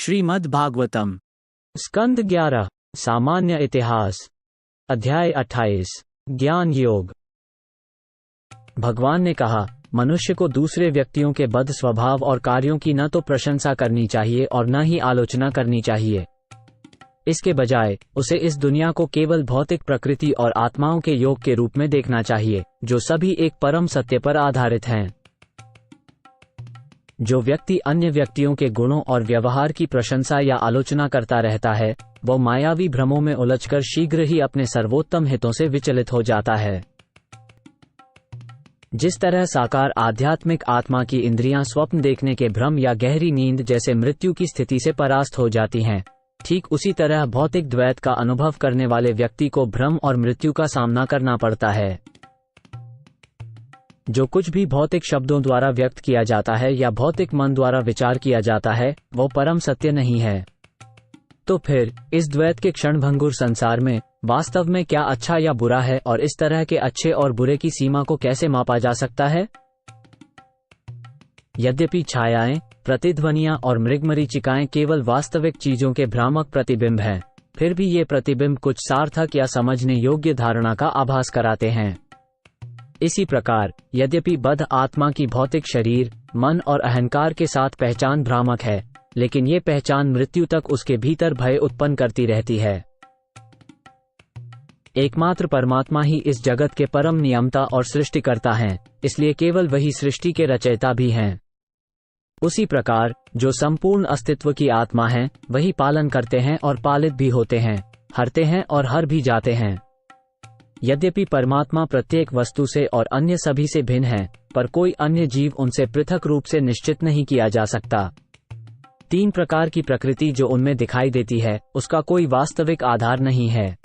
श्रीमद् भागवतम स्कंद 11 सामान्य इतिहास अध्याय 28 ज्ञान योग। भगवान ने कहा, मनुष्य को दूसरे व्यक्तियों के बद स्वभाव और कार्यों की न तो प्रशंसा करनी चाहिए और न ही आलोचना करनी चाहिए। इसके बजाय उसे इस दुनिया को केवल भौतिक प्रकृति और आत्माओं के योग के रूप में देखना चाहिए, जो सभी एक परम सत्य पर आधारित हैं। जो व्यक्ति अन्य व्यक्तियों के गुणों और व्यवहार की प्रशंसा या आलोचना करता रहता है, वो मायावी भ्रमों में उलझकर शीघ्र ही अपने सर्वोत्तम हितों से विचलित हो जाता है। जिस तरह साकार आध्यात्मिक आत्मा की इंद्रियां स्वप्न देखने के भ्रम या गहरी नींद जैसे मृत्यु की स्थिति से परास्त हो जाती हैं, ठीक उसी तरह भौतिक द्वैत का अनुभव करने वाले व्यक्ति को भ्रम और मृत्यु का सामना करना पड़ता है। जो कुछ भी भौतिक शब्दों द्वारा व्यक्त किया जाता है या भौतिक मन द्वारा विचार किया जाता है, वो परम सत्य नहीं है। तो फिर इस द्वैत के क्षणभंगुर संसार में वास्तव में क्या अच्छा या बुरा है, और इस तरह के अच्छे और बुरे की सीमा को कैसे मापा जा सकता है? यद्यपि छायाएं, प्रतिध्वनियां और मृगमरीचिकाएं केवल वास्तविक चीजों के भ्रामक प्रतिबिंब हैं, फिर भी ये प्रतिबिंब कुछ सार्थक या समझने योग्य धारणा का आभास कराते हैं। इसी प्रकार यद्यपि बद्ध आत्मा की भौतिक शरीर, मन और अहंकार के साथ पहचान भ्रामक है, लेकिन ये पहचान मृत्यु तक उसके भीतर भय उत्पन्न करती रहती है। एकमात्र परमात्मा ही इस जगत के परम नियमता और सृष्टिकर्ता हैं, इसलिए केवल वही सृष्टि के रचयिता भी हैं। उसी प्रकार जो संपूर्ण अस्तित्व की आत्मा है, वही पालन करते हैं और पालित भी होते हैं, हरते हैं और हर भी जाते हैं। यद्यपि परमात्मा प्रत्येक वस्तु से और अन्य सभी से भिन्न है, पर कोई अन्य जीव उनसे पृथक रूप से निश्चित नहीं किया जा सकता। तीन प्रकार की प्रकृति जो उनमें दिखाई देती है, उसका कोई वास्तविक आधार नहीं है,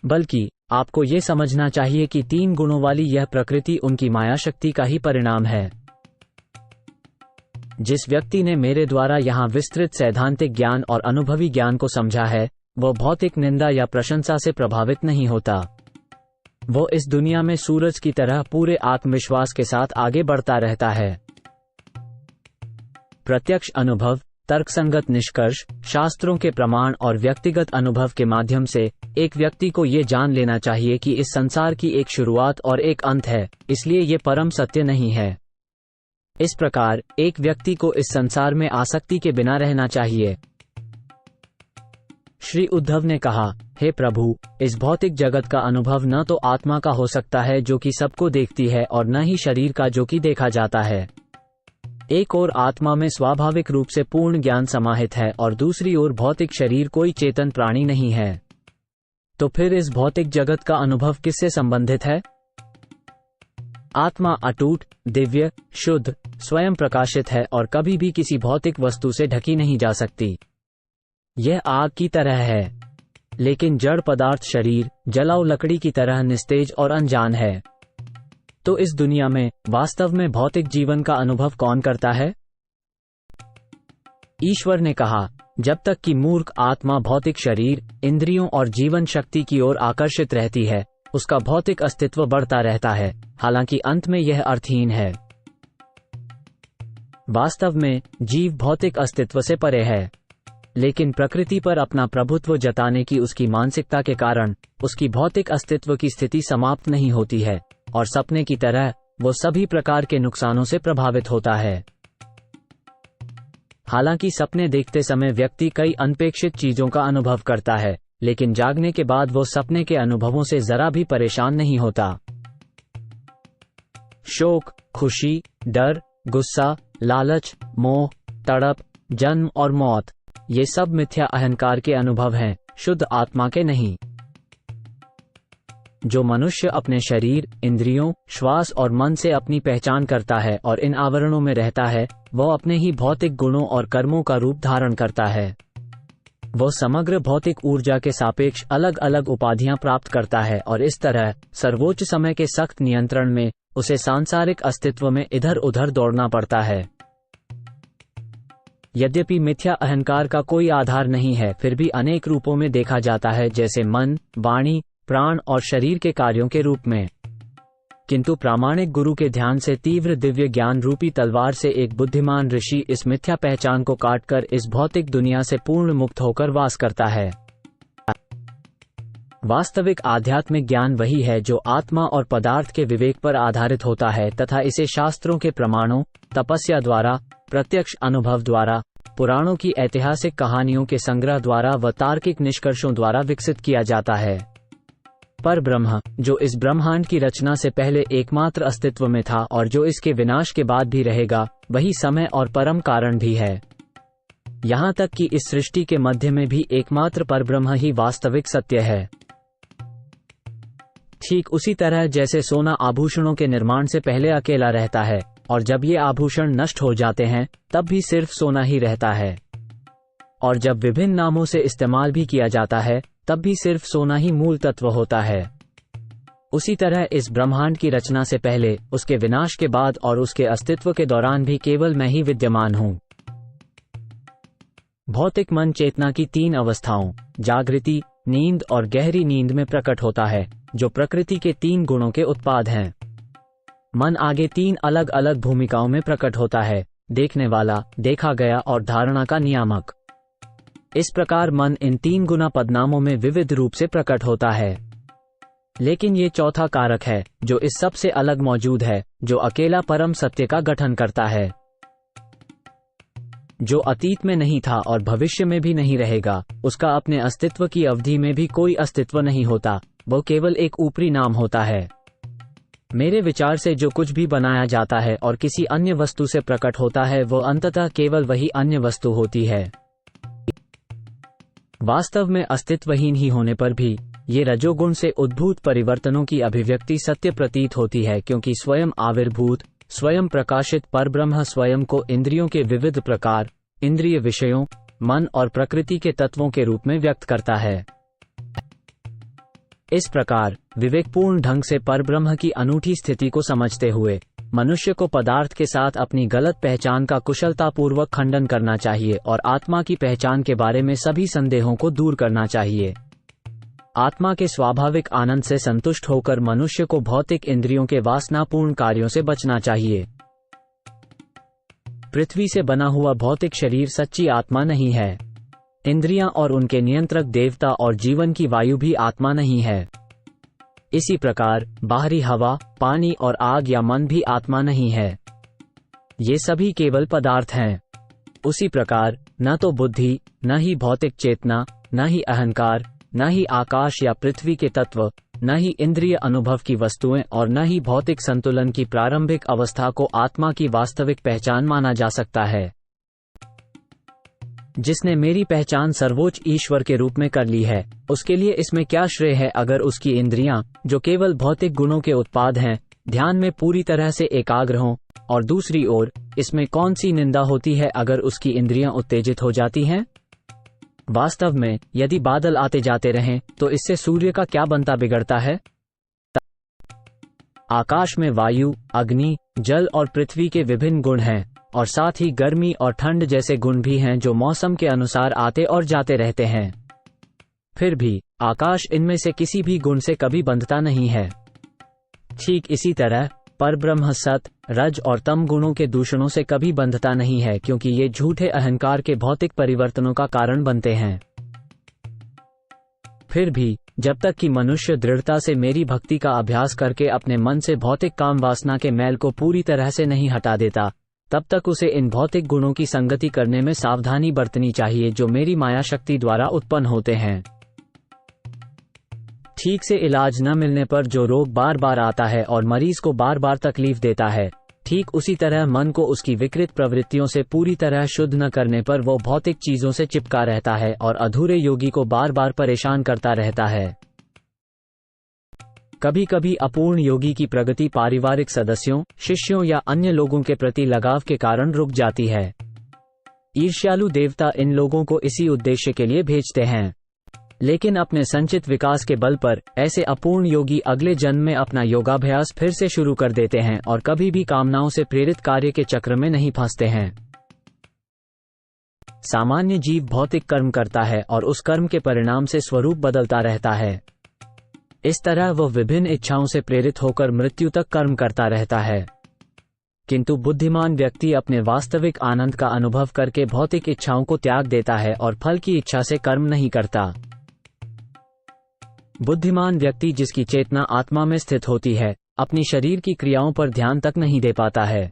बल्कि आपको ये समझना चाहिए कि तीन गुणों वाली यह प्रकृति उनकी माया शक्ति का ही परिणाम है। जिस व्यक्ति ने मेरे द्वारा यहाँ विस्तृत सैद्धांतिक ज्ञान और अनुभवी ज्ञान को समझा है, वह भौतिक निंदा या प्रशंसा से प्रभावित नहीं होता। वो इस दुनिया में सूरज की तरह पूरे आत्मविश्वास के साथ आगे बढ़ता रहता है। प्रत्यक्ष अनुभव, तर्कसंगत निष्कर्ष, शास्त्रों के प्रमाण और व्यक्तिगत अनुभव के माध्यम से एक व्यक्ति को ये जान लेना चाहिए कि इस संसार की एक शुरुआत और एक अंत है, इसलिए ये परम सत्य नहीं है। इस प्रकार एक व्यक्ति को इस संसार में आसक्ति के बिना रहना चाहिए। श्री उद्धव ने कहा, हे प्रभु, इस भौतिक जगत का अनुभव न तो आत्मा का हो सकता है जो कि सबको देखती है, और न ही शरीर का जो कि देखा जाता है। एक ओर आत्मा में स्वाभाविक रूप से पूर्ण ज्ञान समाहित है और दूसरी ओर भौतिक शरीर कोई चेतन प्राणी नहीं है। तो फिर इस भौतिक जगत का अनुभव किससे संबंधित है? आत्मा अटूट, दिव्य, शुद्ध, स्वयं प्रकाशित है और कभी भी किसी भौतिक वस्तु से ढकी नहीं जा सकती। यह आग की तरह है, लेकिन जड़ पदार्थ शरीर जलाऊ लकड़ी की तरह निस्तेज और अनजान है। तो इस दुनिया में वास्तव में भौतिक जीवन का अनुभव कौन करता है? ईश्वर ने कहा, जब तक कि मूर्ख आत्मा भौतिक शरीर, इंद्रियों और जीवन शक्ति की ओर आकर्षित रहती है, उसका भौतिक अस्तित्व बढ़ता रहता है, हालांकि अंत में यह अर्थहीन है। वास्तव में जीव भौतिक अस्तित्व से परे है, लेकिन प्रकृति पर अपना प्रभुत्व जताने की उसकी मानसिकता के कारण उसकी भौतिक अस्तित्व की स्थिति समाप्त नहीं होती है, और सपने की तरह वो सभी प्रकार के नुकसानों से प्रभावित होता है। हालांकि सपने देखते समय व्यक्ति कई अनपेक्षित चीजों का अनुभव करता है, लेकिन जागने के बाद वो सपने के अनुभवों से जरा भी परेशान नहीं होता। शोक, खुशी, डर, गुस्सा, लालच, मोह, तड़प, जन्म और मौत, ये सब मिथ्या अहंकार के अनुभव हैं, शुद्ध आत्मा के नहीं। जो मनुष्य अपने शरीर, इंद्रियों, श्वास और मन से अपनी पहचान करता है और इन आवरणों में रहता है, वो अपने ही भौतिक गुणों और कर्मों का रूप धारण करता है। वो समग्र भौतिक ऊर्जा के सापेक्ष अलग अलग उपाधियां प्राप्त करता है, और इस तरह सर्वोच्च समय के सख्त नियंत्रण में उसे सांसारिक अस्तित्व में इधर उधर दौड़ना पड़ता है। यद्यपि मिथ्या अहंकार का कोई आधार नहीं है, फिर भी अनेक रूपों में देखा जाता है, जैसे मन, वाणी, प्राण और शरीर के कार्यों के रूप में। किंतु प्रामाणिक गुरु के ध्यान से तीव्र दिव्य ज्ञान रूपी तलवार से एक बुद्धिमान ऋषि इस मिथ्या पहचान को काटकर इस भौतिक दुनिया से पूर्ण मुक्त होकर वास करता है। वास्तविक आध्यात्मिक ज्ञान वही है जो आत्मा और पदार्थ के विवेक पर आधारित होता है तथा इसे शास्त्रों के प्रमाणों, तपस्या द्वारा, प्रत्यक्ष अनुभव द्वारा, पुराणों की ऐतिहासिक कहानियों के संग्रह द्वारा व तार्किक निष्कर्षों द्वारा विकसित किया जाता है। पर ब्रह्म, जो इस ब्रह्मांड की रचना से पहले एकमात्र अस्तित्व में था और जो इसके विनाश के बाद भी रहेगा, वही समय और परम कारण भी है। यहाँ तक कि इस सृष्टि के मध्य में भी एकमात्र परब्रह्म ही वास्तविक सत्य है। ठीक उसी तरह जैसे सोना आभूषणों के निर्माण से पहले अकेला रहता है और जब ये आभूषण नष्ट हो जाते हैं तब भी सिर्फ सोना ही रहता है, और जब विभिन्न नामों से इस्तेमाल भी किया जाता है तब भी सिर्फ सोना ही मूल तत्व होता है। उसी तरह इस ब्रह्मांड की रचना से पहले, उसके विनाश के बाद और उसके अस्तित्व के दौरान भी केवल मैं ही विद्यमान हूँ। भौतिक मन चेतना की 3 अवस्थाओं, जागृति, नींद और गहरी नींद में प्रकट होता है, जो प्रकृति के 3 गुणों के उत्पाद हैं। मन आगे 3 अलग अलग भूमिकाओं में प्रकट होता है, देखने वाला, देखा गया और धारणा का नियामक। इस प्रकार मन इन 3 गुना पदनामों में विविध रूप से प्रकट होता है। लेकिन ये चौथा कारक है जो इस सब से अलग मौजूद है, जो अकेला परम सत्य का गठन करता है, जो अतीत में नहीं था और भविष्य में भी नहीं रहेगा। उसका अपने अस्तित्व की अवधि में भी कोई अस्तित्व नहीं होता, वो केवल एक ऊपरी नाम होता है। मेरे विचार से जो कुछ भी बनाया जाता है और किसी अन्य वस्तु से प्रकट होता है, वो अंततः केवल वही अन्य वस्तु होती है। वास्तव में अस्तित्वहीन ही होने पर भी ये रजोगुण से उद्भूत परिवर्तनों की अभिव्यक्ति सत्य प्रतीत होती है, क्योंकि स्वयं आविर्भूत, स्वयं प्रकाशित परब्रह्म स्वयं को इंद्रियों के विविध प्रकार, इंद्रिय विषयों, मन और प्रकृति के तत्वों के रूप में व्यक्त करता है। इस प्रकार विवेकपूर्ण ढंग से परब्रह्म की अनूठी स्थिति को समझते हुए मनुष्य को पदार्थ के साथ अपनी गलत पहचान का कुशलतापूर्वक खंडन करना चाहिए और आत्मा की पहचान के बारे में सभी संदेहों को दूर करना चाहिए। आत्मा के स्वाभाविक आनंद से संतुष्ट होकर मनुष्य को भौतिक इंद्रियों के वासनापूर्ण कार्यों से बचना चाहिए। पृथ्वी से बना हुआ भौतिक शरीर सच्ची आत्मा नहीं है। इंद्रियां और उनके नियंत्रक देवता और जीवन की वायु भी आत्मा नहीं है। इसी प्रकार बाहरी हवा, पानी और आग या मन भी आत्मा नहीं है। ये सभी केवल पदार्थ हैं। उसी प्रकार न तो बुद्धि, न ही भौतिक चेतना, न ही अहंकार, न ही आकाश या पृथ्वी के तत्व, न ही इंद्रिय अनुभव की वस्तुएं और न ही भौतिक संतुलन की प्रारंभिक अवस्था को आत्मा की वास्तविक पहचान माना जा सकता है। जिसने मेरी पहचान सर्वोच्च ईश्वर के रूप में कर ली है, उसके लिए इसमें क्या श्रेय है अगर उसकी इंद्रियां, जो केवल भौतिक गुणों के उत्पाद हैं, ध्यान में पूरी तरह से एकाग्र हों, और दूसरी ओर इसमें कौन सी निंदा होती है अगर उसकी इंद्रियां उत्तेजित हो जाती हैं? वास्तव में यदि बादल आते जाते रहें तो इससे सूर्य का क्या बनता बिगड़ता है? आकाश में वायु, अग्नि, जल और पृथ्वी के विभिन्न गुण हैं, और साथ ही गर्मी और ठंड जैसे गुण भी हैं जो मौसम के अनुसार आते और जाते रहते हैं। फिर भी आकाश इनमें से किसी भी गुण से कभी बंधता नहीं है। ठीक इसी तरह परब्रह्म सत, रज और तम गुणों के दूषणों से कभी बंधता नहीं है, क्योंकि ये झूठे अहंकार के भौतिक परिवर्तनों का कारण बनते हैं। फिर भी जब तक कि मनुष्य दृढ़ता से मेरी भक्ति का अभ्यास करके अपने मन से भौतिक काम वासना के मैल को पूरी तरह से नहीं हटा देता, तब तक उसे इन भौतिक गुणों की संगति करने में सावधानी बरतनी चाहिए जो मेरी माया शक्ति द्वारा उत्पन्न होते हैं। ठीक से इलाज न मिलने पर जो रोग बार बार आता है और मरीज को बार बार तकलीफ देता है, ठीक उसी तरह मन को उसकी विकृत प्रवृत्तियों से पूरी तरह शुद्ध न करने पर वो भौतिक चीजों से चिपका रहता है और अधूरे योगी को बार बार परेशान करता रहता है। कभी कभी अपूर्ण योगी की प्रगति पारिवारिक सदस्यों, शिष्यों या अन्य लोगों के प्रति लगाव के कारण रुक जाती है। ईर्ष्यालु देवता इन लोगों को इसी उद्देश्य के लिए भेजते हैं, लेकिन अपने संचित विकास के बल पर ऐसे अपूर्ण योगी अगले जन्म में अपना योगाभ्यास फिर से शुरू कर देते हैं और कभी भी कामनाओं से प्रेरित कार्य के चक्र में नहीं फंसते हैं। सामान्य जीव भौतिक कर्म करता है और उस कर्म के परिणाम से स्वरूप बदलता रहता है। इस तरह वह विभिन्न इच्छाओं से प्रेरित होकर मृत्यु तक कर्म करता रहता है। किंतु बुद्धिमान व्यक्ति अपने वास्तविक आनंद का अनुभव करके भौतिक इच्छाओं को त्याग देता है और फल की इच्छा से कर्म नहीं करता। बुद्धिमान व्यक्ति, जिसकी चेतना आत्मा में स्थित होती है, अपनी शरीर की क्रियाओं पर ध्यान तक नहीं दे पाता है।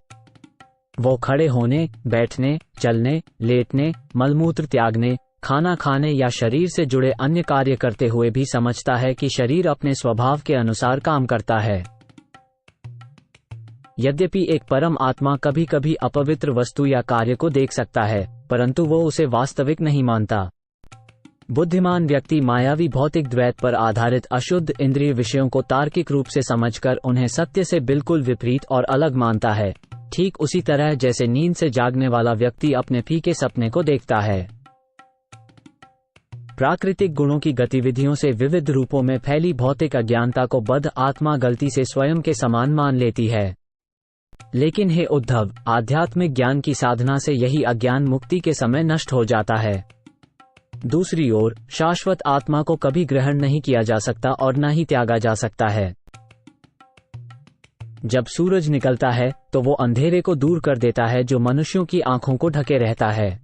वो खड़े होने, बैठने, चलने, लेटने, मलमूत्र त्यागने, खाना खाने या शरीर से जुड़े अन्य कार्य करते हुए भी समझता है कि शरीर अपने स्वभाव के अनुसार काम करता है। यद्यपि एक परम आत्मा कभी कभी अपवित्र वस्तु या कार्य को देख सकता है, परंतु वो उसे वास्तविक नहीं मानता। बुद्धिमान व्यक्ति मायावी भौतिक द्वैत पर आधारित अशुद्ध इंद्रिय विषयों को तार्किक रूप से समझकर उन्हें सत्य से बिल्कुल विपरीत और अलग मानता है, ठीक उसी तरह जैसे नींद से जागने वाला व्यक्ति अपने फीके सपने को देखता है। प्राकृतिक गुणों की गतिविधियों से विविध रूपों में फैली भौतिक अज्ञानता को बद्ध आत्मा गलती से स्वयं के समान मान लेती है। लेकिन हे उद्धव, आध्यात्मिक ज्ञान की साधना से यही अज्ञान मुक्ति के समय नष्ट हो जाता है। दूसरी ओर, शाश्वत आत्मा को कभी ग्रहण नहीं किया जा सकता और न ही त्यागा जा सकता है। जब सूरज निकलता है तो वो अंधेरे को दूर कर देता है जो मनुष्यों की आंखों को ढके रहता है,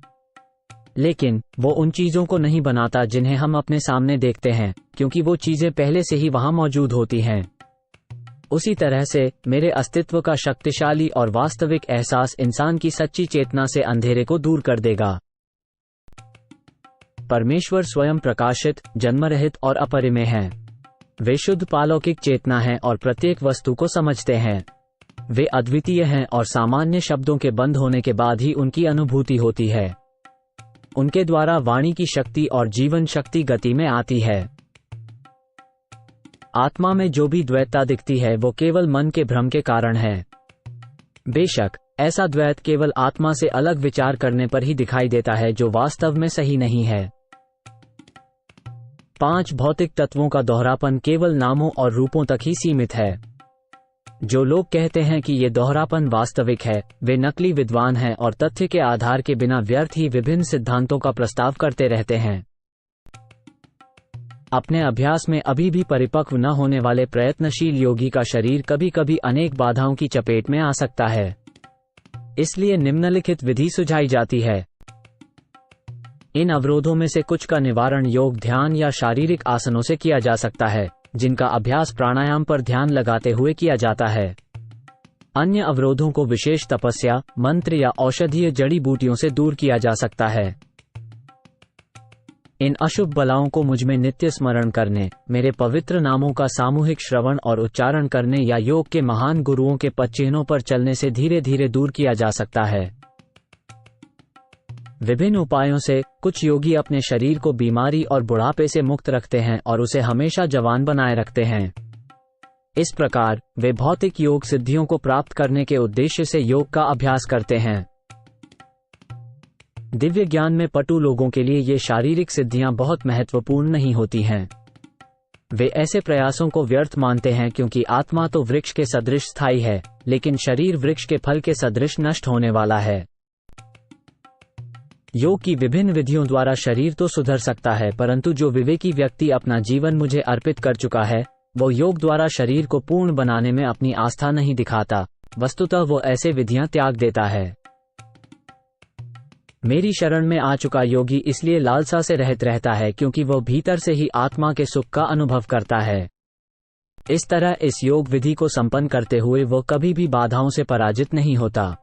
लेकिन वो उन चीजों को नहीं बनाता जिन्हें हम अपने सामने देखते हैं, क्योंकि वो चीजें पहले से ही वहां मौजूद होती हैं। उसी तरह से मेरे अस्तित्व का शक्तिशाली और वास्तविक एहसास इंसान की सच्ची चेतना से अंधेरे को दूर कर देगा। परमेश्वर स्वयं प्रकाशित, जन्मरहित और अपरिमेय हैं। वे शुद्ध पालौकिक चेतना हैं और प्रत्येक वस्तु को समझते हैं। वे अद्वितीय हैं और सामान्य शब्दों के बंद होने के बाद ही उनकी अनुभूति होती है। उनके द्वारा वाणी की शक्ति और जीवन शक्ति गति में आती है। आत्मा में जो भी द्वैतता दिखती है वो केवल मन के भ्रम के कारण है। बेशक ऐसा द्वैत केवल आत्मा से अलग विचार करने पर ही दिखाई देता है, जो वास्तव में सही नहीं है। 5 भौतिक तत्वों का दोहरापन केवल नामों और रूपों तक ही सीमित है। जो लोग कहते हैं कि ये दोहरापन वास्तविक है, वे नकली विद्वान हैं और तथ्य के आधार के बिना व्यर्थ ही विभिन्न सिद्धांतों का प्रस्ताव करते रहते हैं। अपने अभ्यास में अभी भी परिपक्व न होने वाले प्रयत्नशील योगी का शरीर कभी कभी अनेक बाधाओं की चपेट में आ सकता है। इसलिए निम्नलिखित विधि सुझाई जाती है। इन अवरोधों में से कुछ का निवारण योग, ध्यान या शारीरिक आसनों से किया जा सकता है, जिनका अभ्यास प्राणायाम पर ध्यान लगाते हुए किया जाता है। अन्य अवरोधों को विशेष तपस्या, मंत्र या औषधीय जड़ी बूटियों से दूर किया जा सकता है। इन अशुभ बलाओं को मुझ में नित्य स्मरण करने, मेरे पवित्र नामों का सामूहिक श्रवण और उच्चारण करने या योग के महान गुरुओं के पदचिह्नों पर चलने से धीरे धीरे दूर किया जा सकता है। विभिन्न उपायों से कुछ योगी अपने शरीर को बीमारी और बुढ़ापे से मुक्त रखते हैं और उसे हमेशा जवान बनाए रखते हैं। इस प्रकार वे भौतिक योग सिद्धियों को प्राप्त करने के उद्देश्य से योग का अभ्यास करते हैं। दिव्य ज्ञान में पटु लोगों के लिए ये शारीरिक सिद्धियां बहुत महत्वपूर्ण नहीं होती हैं। वे ऐसे प्रयासों को व्यर्थ मानते हैं क्योंकि आत्मा तो वृक्ष के सदृश स्थायी है, लेकिन शरीर वृक्ष के फल के सदृश नष्ट होने वाला है। योग की विभिन्न विधियों द्वारा शरीर तो सुधर सकता है, परंतु जो विवेकी व्यक्ति अपना जीवन मुझे अर्पित कर चुका है, वो योग द्वारा शरीर को पूर्ण बनाने में अपनी आस्था नहीं दिखाता। वस्तुतः वो ऐसे विधियां त्याग देता है। मेरी शरण में आ चुका योगी इसलिए लालसा से रहित रहता है क्योंकि वह भीतर से ही आत्मा के सुख का अनुभव करता है। इस तरह इस योग विधि को संपन्न करते हुए वो कभी भी बाधाओं से पराजित नहीं होता।